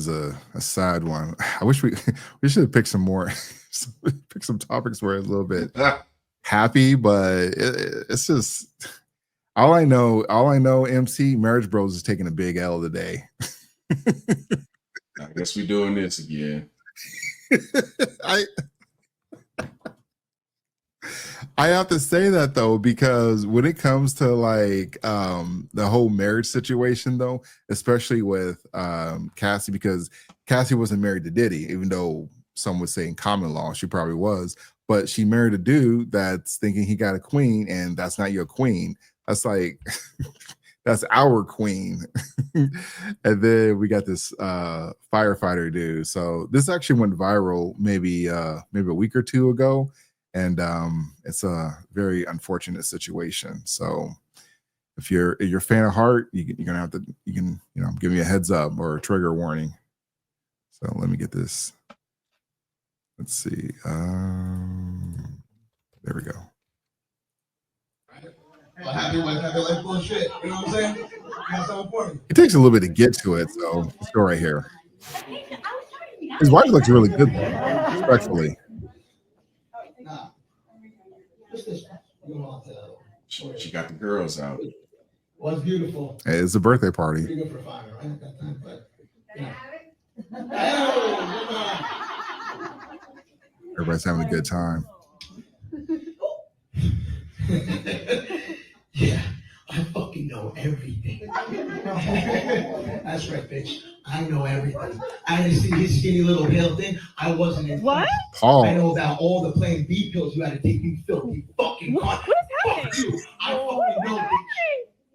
a sad one. I wish we should have picked some more, pick some topics where it's a little bit happy, but it's just all I know, MC Marriage Bros is taking a big L today. I guess we're doing this again. I have to say that though, because when it comes to like the whole marriage situation though, especially with Cassie, because Cassie wasn't married to Diddy, even though some would say in common law she probably was, but she married a dude that's thinking he got a queen, and that's not your queen. That's like that's our queen. And then we got this firefighter dude. So this actually went viral maybe a week or two ago. And it's a very unfortunate situation. So if you're a fan of Heart, you're gonna have to give me a heads up or a trigger warning. So let me get this. Let's see. There we go. It takes a little bit to get to it, so let's go right here. His wife looks really good though, respectfully. She got the girls out. Was beautiful. Hey, it's a birthday party. Pretty good for fire, right? At that time, but yeah. Everybody's having a good time. Yeah, I fucking know everything. That's right, bitch. I know everything. I didn't see his skinny little pill thing. I wasn't in. What? Paul. I know about all the plain B pills you had to take. You filthy fucking cunt. What is happening? Fuck you. I fucking know, bitch.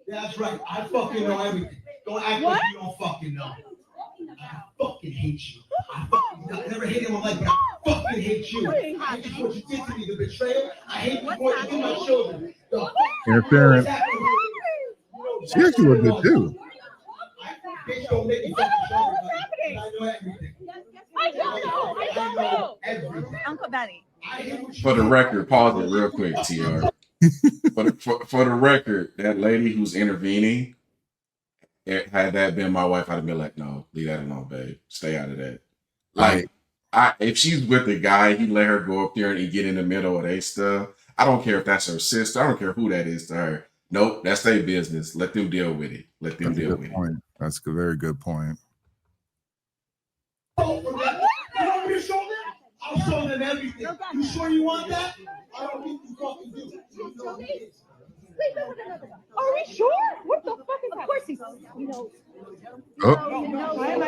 That's right. I fucking know everything. Don't act like you don't fucking know. I fucking hate you. I never hated my life, but I fucking hate you. I hate what you did to me, the betrayal. I hate what you did to my children. Interference. She actually looked good too. Bitch, don't make me fucking stronger. What's happening? I know everything. I don't know. Everything. Uncle Benny. For the record, pause it real quick, TR. For the record, that lady who's intervening, had that been my wife, I'd have been like, no, leave that alone, babe. Stay out of that. Like, if she's with a guy, he let her go up there and get in the middle of their stuff. I don't care if that's her sister. I don't care who that is to her. Nope, that's their business. Let them deal with it. Let them deal with it. That's a very good point. You want me to show them? I'll show them everything. You sure you want that? I don't think you fucking do. Are we sure? What the fuck is that? Of course he's, Why am I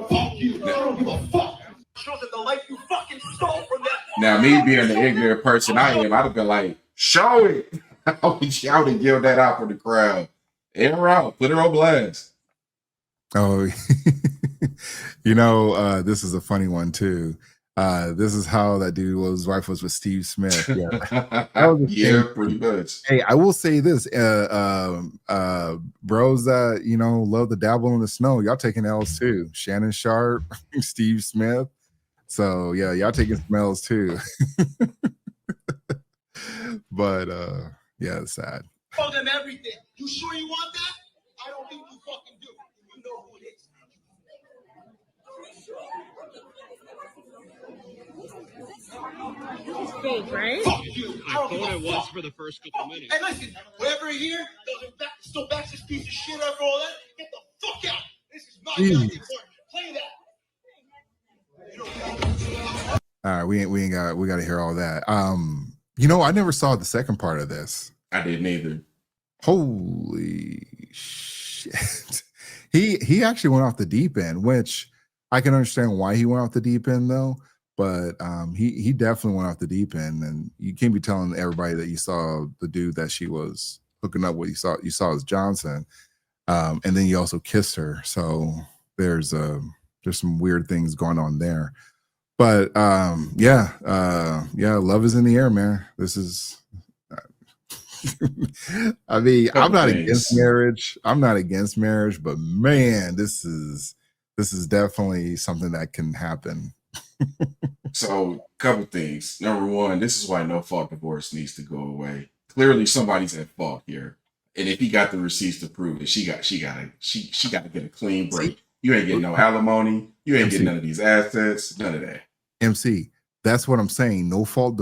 fuck you. I don't give a fuck. Show them the life you fucking stole from them. Now, me being the ignorant person I am, I'd have been like, show it. I would shout and yell that out for the crowd. Air her out. Put her on blast. Oh, this is a funny one too. This is how that dude was. His wife was with Steve Smith. Yeah, yeah, pretty much. Hey, I will say this: bros that love to dabble in the snow, y'all taking L's too. Shannon Sharp, Steve Smith. So yeah, y'all taking some L's too. But yeah, it's sad. Show them everything. You sure you want that? I don't think you fucking do. You know who it is. This is fake, right? Fuck you. I thought it was for the first couple minutes. Hey, listen, whoever here still backs this piece of shit up for all that, get the fuck out. This is my goddamn part. Play that. All right, we got to hear all that. I never saw the second part of this. I didn't either. Holy shit. He actually went off the deep end, which I can understand why he went off the deep end though. But he definitely went off the deep end, and you can't be telling everybody that you saw the dude that she was hooking up with. You saw as Johnson, and then you also kissed her. So there's some weird things going on there. But yeah, love is in the air, man. This is. I mean, I'm not against marriage. But man, this is definitely something that can happen. So, couple things. Number one, this is why no fault divorce needs to go away. Clearly, somebody's at fault here, and if he got the receipts to prove it, she got to get a clean break. You ain't getting no alimony. You ain't MC. getting none of these assets. None of that. MC, that's what I'm saying. No fault.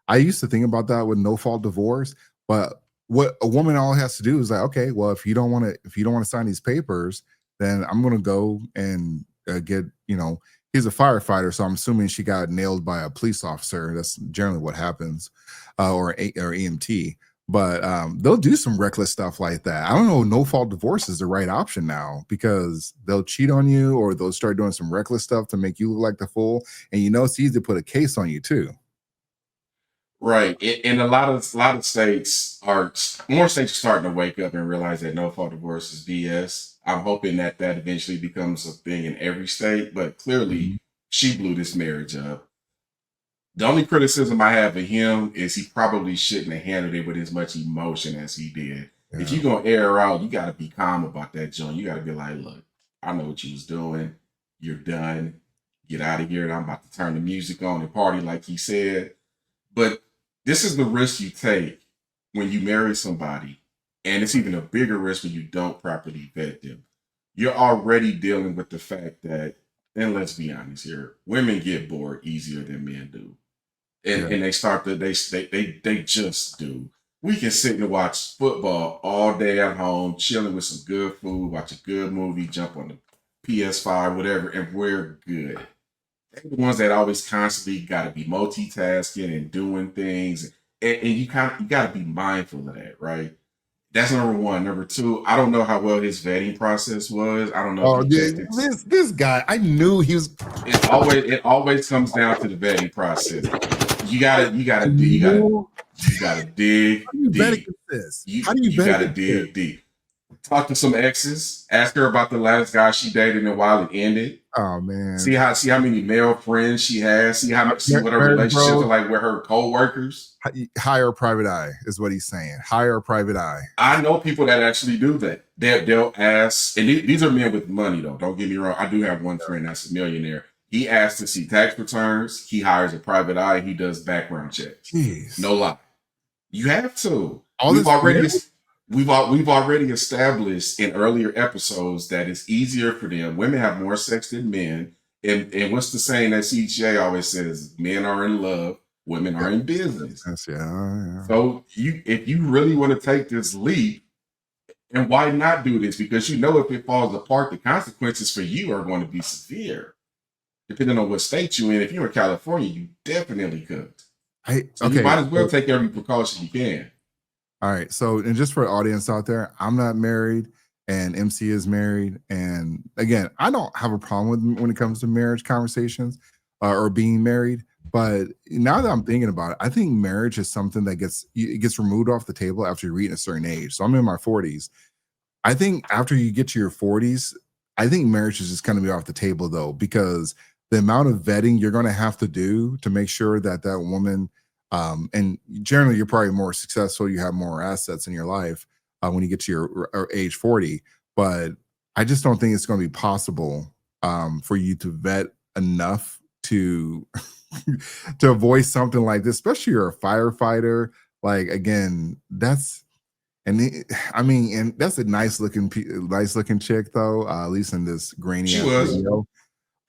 I used to think about that with no fault divorce, but what a woman all has to do is like, okay, well, if you don't want to sign these papers, then I'm going to go and get, he's a firefighter, so I'm assuming she got nailed by a police officer. That's generally what happens, or EMT. But they'll do some reckless stuff like that. I don't know. No fault divorce is the right option now because they'll cheat on you or they'll start doing some reckless stuff to make you look like the fool. And it's easy to put a case on you too. Right. And a lot of states more states are starting to wake up and realize that no fault divorce is BS. I'm hoping that eventually becomes a thing in every state, but clearly she blew this marriage up. The only criticism I have of him is he probably shouldn't have handled it with as much emotion as he did. Yeah. If you're going to air her out, you got to be calm about that, John. You got to be like, look, I know what you was doing. You're done. Get out of here. I'm about to turn the music on and party like he said. But this is the risk you take when you marry somebody. And it's even a bigger risk when you don't properly vet them. You're already dealing with the fact that, and let's be honest here, women get bored easier than men do. And they start to they just do. We can sit and watch football all day at home, chilling with some good food, watch a good movie, jump on the PS5, whatever, and we're good. They're the ones that always constantly got to be multitasking and doing things, and you got to be mindful of that, right? That's number one. Number two, I don't know how well his vetting process was. I don't know. Oh, dude, this guy, I knew he was. It always comes down to the vetting process. You gotta dig. How do you vet deep. this? You How do you gotta dig deep. Talk to some exes. Ask her about the last guy she dated and while it ended. Oh man. See how many male friends she has. See what her relationships are like with her co-workers. Hire a private eye is what he's saying. Hire a private eye. I know people that actually do that. They'll ask, and these are men with money though. Don't get me wrong. I do have one friend that's a millionaire. He asks to see tax returns. He hires a private eye. He does background checks. Jeez. No lie. You have to. We've already established in earlier episodes that it's easier for them. Women have more sex than men. And what's the saying that CJ always says? Men are in love, women are in business. Yeah. So if you really want to take this leap, and why not do this? Because if it falls apart, the consequences for you are going to be severe. Depending on what state you're in. If you're in California, you definitely could. You might as well take every precaution you can. All right. So, and just for the audience out there, I'm not married and MC is married. And again, I don't have a problem with when it comes to marriage conversations or being married. But now that I'm thinking about it, I think marriage is something that gets removed off the table after you reach a certain age. So I'm in my 40s. I think after you get to your 40s, I think marriage is just going to be off the table though, because the amount of vetting you're going to have to do to make sure that woman, and generally you're probably more successful, you have more assets in your life when you get to your age 40. But I just don't think it's going to be possible for you to vet enough to to avoid something like this, especially you're a firefighter. Like again, that's and that's a nice looking chick though, at least in this grainy video.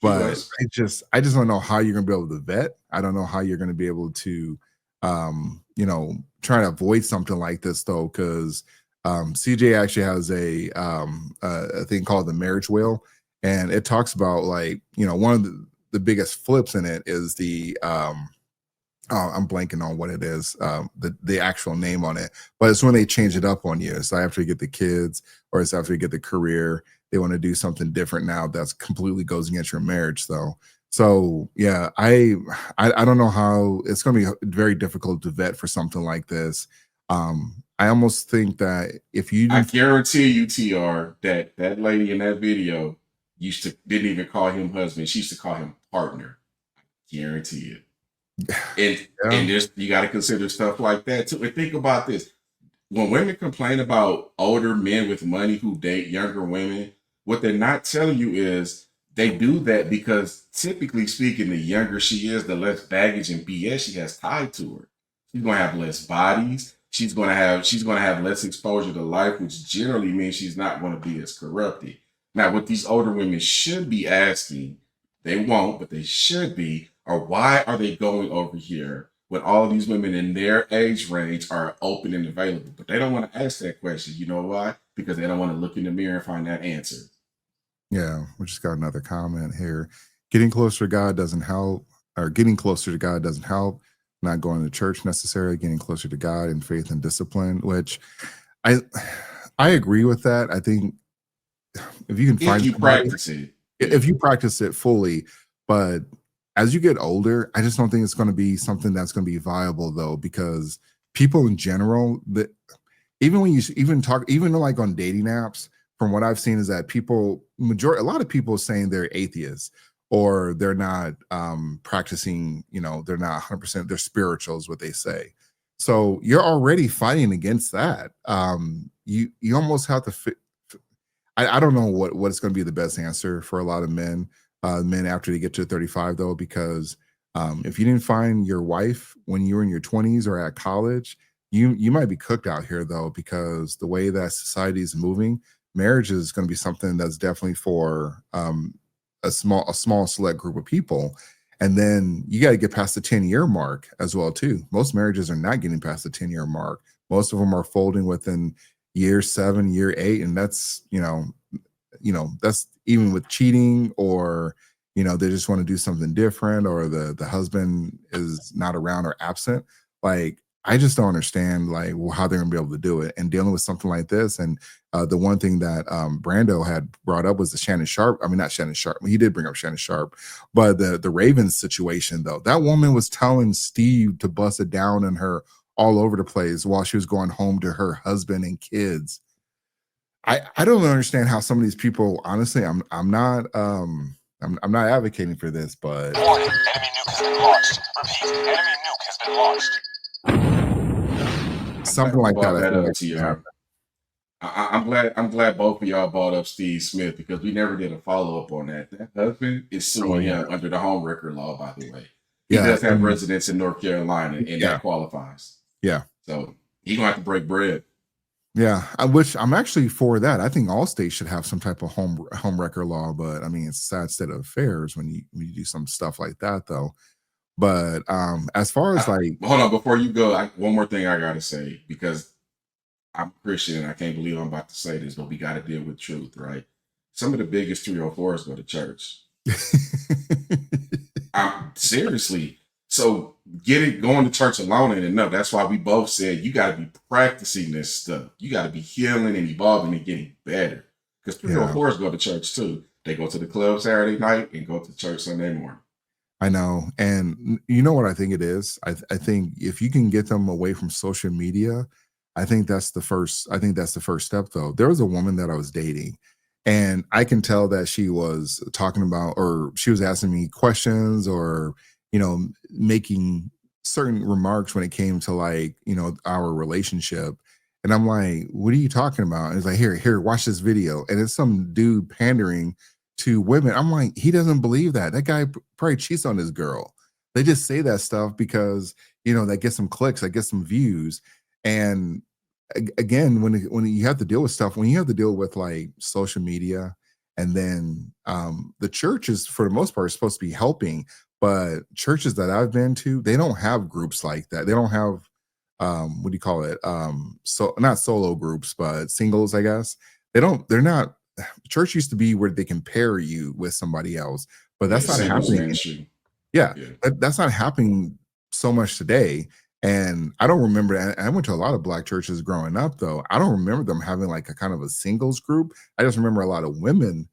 But I just don't know how you're gonna be able to vet. I don't know how you're gonna be able to try to avoid something like this though, because CJ actually has a thing called the marriage wheel, and it talks about one of the biggest flips in it is the I'm blanking on what it is, the actual name on it, but it's when they change it up on you. It's after you get the kids or it's after you get the career, they want to do something different now that's completely goes against your marriage though. So yeah, I don't know how it's going to be very difficult to vet for something like this. I almost think that I guarantee you, TR, that lady in that video didn't even call him husband. She used to call him partner. I guarantee it. And you got to consider stuff like that too. And think about this: when women complain about older men with money who date younger women, what they're not telling you is they do that because, typically speaking, the younger she is, the less baggage and BS she has tied to her. She's gonna have less bodies. She's gonna have less exposure to life, which generally means she's not going to be as corrupted. Now, what these older women should be asking, they won't, but they should be, or why are they going over here when all of these women in their age range are open and available? But they don't want to ask that question. You know why? Because they don't want to look in the mirror and find that answer. Yeah, we just got another comment here. Getting closer to God doesn't help, or getting closer to God doesn't help. Not going to church necessarily, getting closer to God in faith and discipline, which I I agree with that. I think if you can If find you somebody, practice it, yeah. if you practice it fully, but as you get older, I just don't think it's going to be something that's going to be viable though, because people in general, that even when you even talk, even like on dating apps, from what I've seen is that a lot of people saying they're atheists or they're not practicing, they're not 100%, they're spiritual is what they say. So you're already fighting against that. You almost have to I don't know what's going to be the best answer for a lot of men after they get to 35 though, because if you didn't find your wife when you were in your 20s or at college, you might be cooked out here though, because the way that society is moving, marriage is going to be something that's definitely for a small select group of people. And then you got to get past the 10-year mark as well too. Most marriages are not getting past the 10-year mark. Most of them are folding within year 7, year 8, and that's that's even with cheating, or they just want to do something different, or the husband is not around or absent. Like, I just don't understand like how they're gonna be able to do it and dealing with something like this. And the one thing that Brando had brought up was the Shannon Sharp. I mean, not Shannon Sharp. He did bring up Shannon Sharp, but the Ravens situation though. That woman was telling Steve to bust it down in her all over the place while she was going home to her husband and kids. I don't understand how some of these people, honestly, I'm not advocating for this, but Warning, enemy nuke has been launched. Repeat, enemy nuke has been launched. something like that, Brought I that think up, that should happen. TR. I'm glad both of y'all brought up Steve Smith because we never did a follow up on that. That husband is Oh suing yeah, him under the home record law, by the way. He yeah, does have and residence in North Carolina, and yeah, that qualifies. yeah, So he's gonna have to break bread. yeah. Which I'm actually for that. I think all states should have some type of home record law, but I mean, it's a sad state of affairs when you do some stuff like that, though. But as far as like, Hold on, before you go, one more thing I gotta say because I'm Christian and I can't believe I'm about to say this, but we got to deal with truth, right? Some of the biggest 304s go to church. I'm seriously. So going to church alone ain't enough. That's why we both said you got to be practicing this stuff. You got to be healing and evolving and getting better. Because yeah, 304s go to church too. They go to the club Saturday night and go to church Sunday morning. I know. And you know what I think it is? I think if you can get them away from social media, I think that's the first step though. There was a woman that I was dating, and I can tell that she was talking about, or she was asking me questions, or making certain remarks when it came to like, our relationship. And I'm like, what are you talking about? And it's like, here, watch this video. And it's some dude pandering to women. I'm like, he doesn't believe that. That guy probably cheats on his girl. They just say that stuff because that gets some clicks, that gets some views. And again, when you have to deal with stuff, when you have to deal with like social media, and then the church is for the most part supposed to be helping, but churches that I've been to, they don't have groups like that. They don't have what do you call it? So not solo groups, but singles, I guess. They're not. Church used to be where they can pair you with somebody else, but Yeah, that's not singles happening. ministry. Yeah, Yeah. that's not happening so much today. And I don't remember. I went to a lot of black churches growing up, though. I don't remember them having like a kind of a singles group. I just remember a lot of women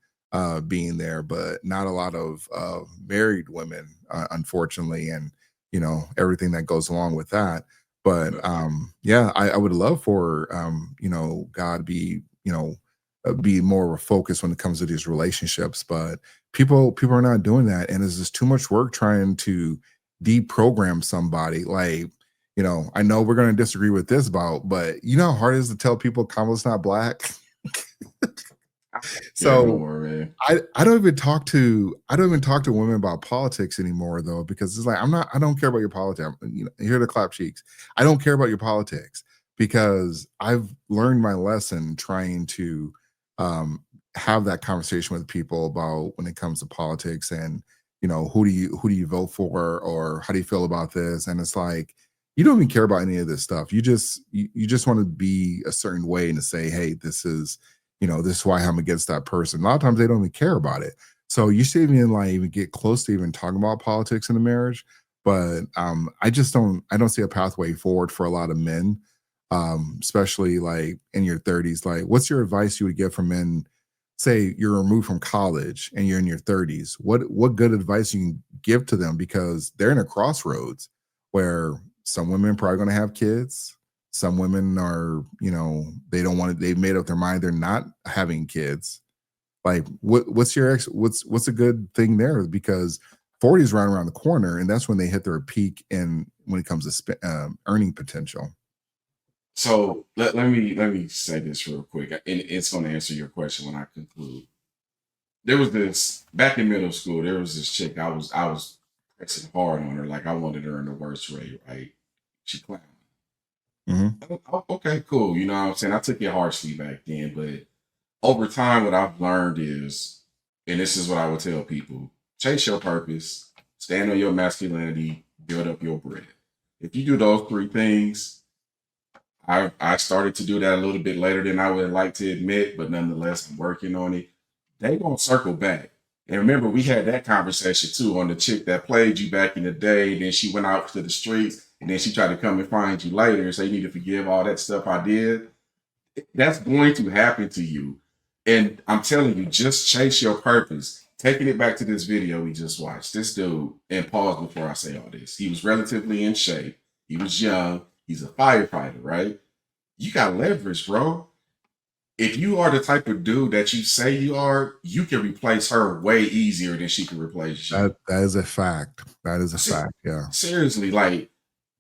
being there, but not a lot of married women, unfortunately, and everything that goes along with that. But yeah, I would love for God be more of a focus when it comes to these relationships, but people are not doing that, and it's just too much work trying to deprogram somebody. Like, I know we're going to disagree with this about, but you know how hard it is to tell people Kamala's not black. Yeah, no So more, man. I don't even talk to women about politics anymore though, because it's like I don't care about your politics. Here to clap cheeks. I don't care about your politics because I've learned my lesson trying to have that conversation with people about when it comes to politics and who do you vote for or how do you feel about this, and it's like you don't even care about any of this stuff. You just want to be a certain way and to say, hey, this is why I'm against that person. A lot of times they don't even care about it. So you should even like even get close to even talking about politics in a marriage. But I don't see a pathway forward for a lot of men, especially like in your 30s. Like, what's your advice you would give for men? Say you're removed from college and you're in your 30s. What good advice you can give to them, because they're in a crossroads where some women probably going to have kids. Some women are, they don't want to, they've made up their mind they're not having kids. Like what's a good thing there, because 40 is right around the corner and that's when they hit their peak in when it comes to earning potential. So let me say this real quick, and it's going to answer your question when I conclude. There was this back in middle school. There was this chick I was pressing hard on her, like I wanted her in the worst way, right? She clowned. Hmm. Oh, okay, cool. You know what I'm saying? I took it harshly back then, but over time, what I've learned is, and this is what I would tell people: chase your purpose, stand on your masculinity, build up your bread. If you do those three things, I started to do that a little bit later than I would like to admit, but nonetheless, I'm working on it. They gonna circle back. And remember, we had that conversation too on the chick that played you back in the day. And then she went out to the streets, and then she tried to come and find you later and say you need to forgive all that stuff I did. That's going to happen to you. And I'm telling you, just chase your purpose. Taking it back to this video we just watched, this dude, and pause before I say all this. He was relatively in shape. He was young. He's a firefighter, right? You got leverage, bro. If you are the type of dude that you say you are, you can replace her way easier than she can replace you. That is a fact. That is a Se- fact. Yeah. Seriously, like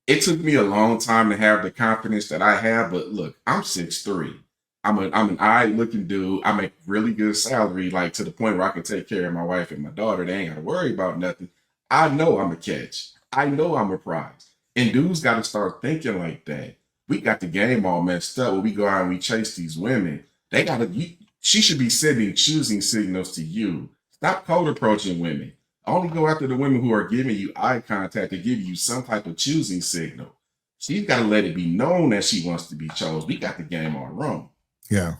it took me a long time to have the confidence that I have, but look, I'm 6'3". I'm an eye looking dude. I make really good salary, like to the point where I can take care of my wife and my daughter. They ain't gotta worry about nothing. I know I'm a catch. I know I'm a prize. And dudes gotta start thinking like that. We got the game all messed up when we go out and we chase these women. They gotta she should be sending choosing signals to you. Stop cold approaching women. Only go after the women who are giving you eye contact to give you some type of choosing signal. She's got to let it be known that she wants to be chose. We got the game all wrong. Yeah.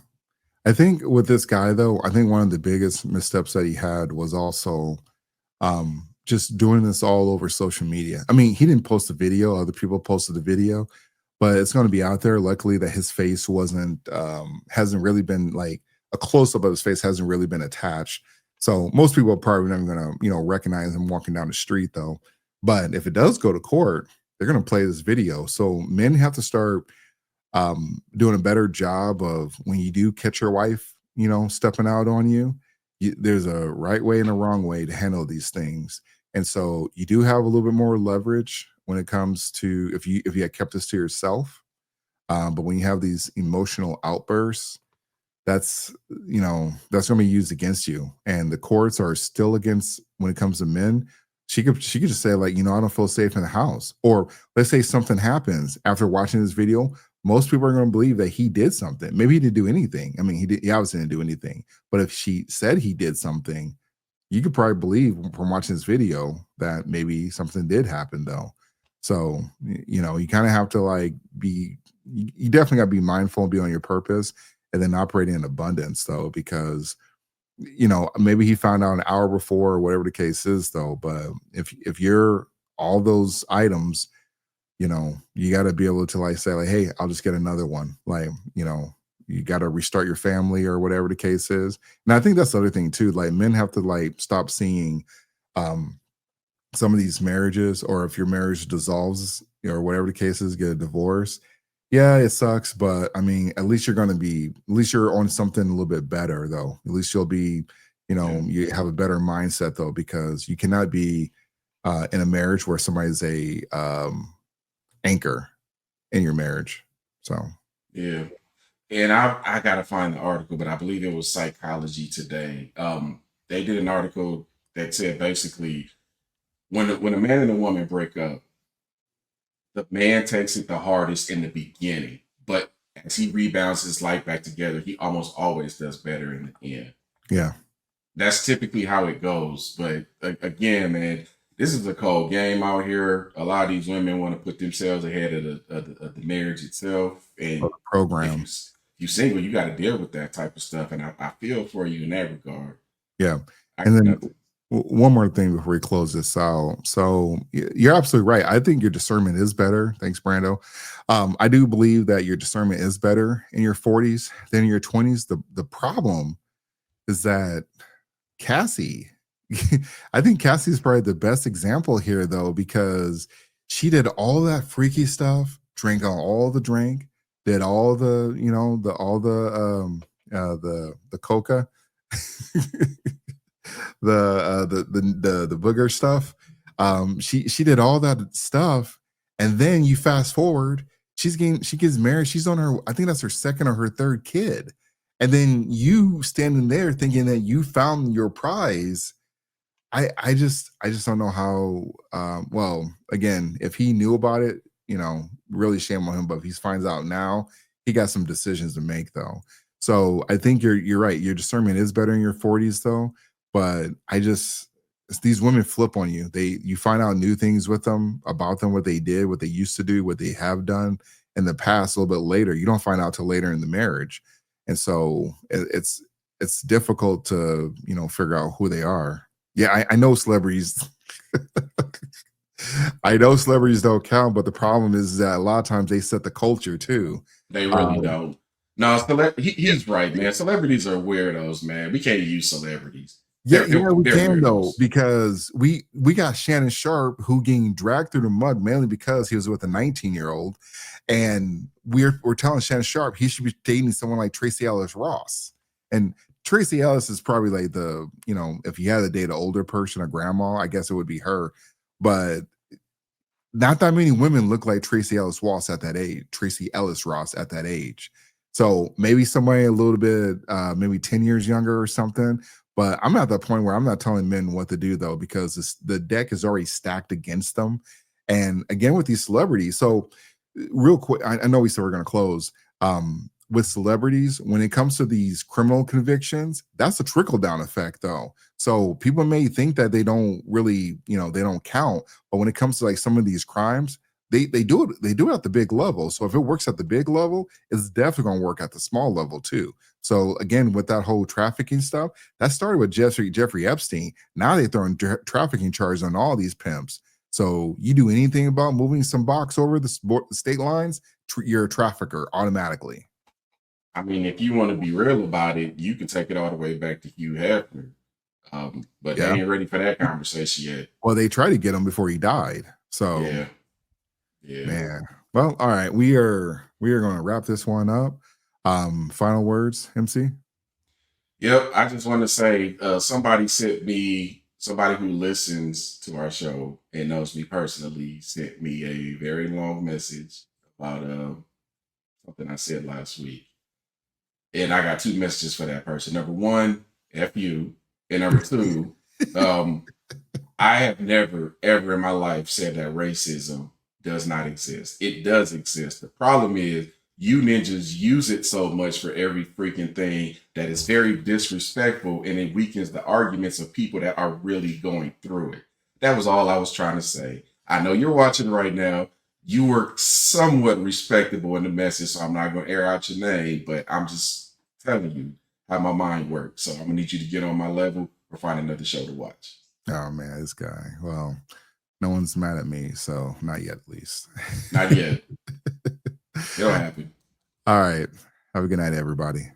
I think with this guy though, I think one of the biggest missteps that he had was also just doing this all over social media. I mean, he didn't post the video, other people posted the video, but it's going to be out there. Luckily that his face hasn't really been like a close up of his face hasn't really been attached. So most people are probably never going to, recognize him walking down the street though. But if it does go to court, they're going to play this video. So men have to start doing a better job of when you do catch your wife, stepping out on you, there's a right way and a wrong way to handle these things. And so you do have a little bit more leverage when it comes to if you had kept this to yourself. But when you have these emotional outbursts, that's that's going to be used against you, and the courts are still against when it comes to men. She could just say like, I don't feel safe in the house, or let's say something happens after watching this video. Most people are going to believe that he did something. Maybe he didn't do anything. I mean, he obviously didn't do anything, but if she said he did something, you could probably believe from watching this video that maybe something did happen though. So you kind of have to like you definitely got to be mindful and be on your purpose, and then operating in abundance though, because maybe he found out an hour before or whatever the case is though. But if you're all those items, you got to be able to like say like, hey, I'll just get another one. Like, you got to restart your family or whatever the case is. And I think that's the other thing too. Like men have to like stop seeing some of these marriages, or if your marriage dissolves or whatever the case is, get a divorce. Yeah, it sucks, but I mean, at least you're on something a little bit better though. At least you'll be, Yeah. you have a better mindset though, because you cannot be in a marriage where somebody's a anchor in your marriage. So Yeah. And I gotta find the article, but I believe it was Psychology Today. They did an article that said basically when a man and a woman break up, the man takes it the hardest in the beginning, but as he rebounds his life back together, he almost always does better in the end. Yeah. That's typically how it goes. But again, man, this is a cold game out here. A lot of these women want to put themselves ahead of the marriage itself. And if Program. you single, you got to deal with that type of stuff. And I feel for you in that regard. Yeah. I And got then nothing. one more thing before we close this out. So you're absolutely right. I think your discernment is better. Thanks, Brando. I do believe that your discernment is better in your 40s than in your 20s. The problem is that Cassie, I think Cassie is probably the best example here, though, because she did all that freaky stuff, drank all the drink, did all the, the coca, the booger stuff. She did all that stuff, and then you fast forward, she gets married. She's on her, I think that's her second or her third kid, and then you standing there thinking that you found your prize. I just don't know how. Well, again, if he knew about it, really shame on him. But if he finds out now, he got some decisions to make, though. So I think you're right. Your discernment is better in your 40s, though. But these women flip on you. You find out new things with them about them, what they did, what they used to do, what they have done in the past. A little bit later, you don't find out till later in the marriage, and so it's difficult to figure out who they are. Yeah, I know celebrities. I know celebrities don't count, but the problem is that a lot of times they set the culture too. They really don't. No, he's right, man. Celebrities are weirdos, man. We can't use celebrities. Yeah, we They're can though, weirdos. because we got Shannon Sharp who getting dragged through the mud mainly because he was with a 19-year-old, and we're telling Shannon Sharp he should be dating someone like Tracy Ellis Ross, and Tracy Ellis is probably like if you had to date an older person, a grandma, I guess it would be her, but not that many women look like Tracy Ellis Ross at that age. Tracy Ellis Ross at that age. So maybe somebody a little bit, maybe 10 years younger or something. But I'm at that point where I'm not telling men what to do, though, because the deck is already stacked against them. And again, with these celebrities. So real quick, I know we said we're going to close. With celebrities, when it comes to these criminal convictions, that's a trickle down effect, though. So people may think that they don't really, they don't count, but when it comes to like some of these crimes, they do it at the big level. So if it works at the big level, it's definitely going to work at the small level too. So again, with that whole trafficking stuff, that started with Jeffrey Epstein. Now they're throwing trafficking charges on all these pimps. So you do anything about moving some box over the state lines, you're a trafficker automatically. I mean, if you want to be real about it, you can take it all the way back to Hugh Hefner. But Yeah. they ain't ready for that conversation yet. Well, they tried to get him before he died. So Yeah. man. Well, all right. We are going to wrap this one up. Final words, MC. Yep. I just want to say, somebody who listens to our show and knows me personally sent me a very long message about something I said last week. And I got two messages for that person. Number one, F you. And number two, I have never, ever in my life said that racism does not exist. It does exist. The problem is you ninjas use it so much for every freaking thing that is very disrespectful, and it weakens the arguments of people that are really going through it. That was all I was trying to say. I know you're watching right now. You were somewhat respectable in the message, so I'm not going to air out your name, but I'm just telling you how my mind works. So I'm going to need you to get on my level or find another show to watch. Oh man, this guy. Well, no one's mad at me, so not yet, at least. Not yet. It'll happen. All right. Have a good night, everybody.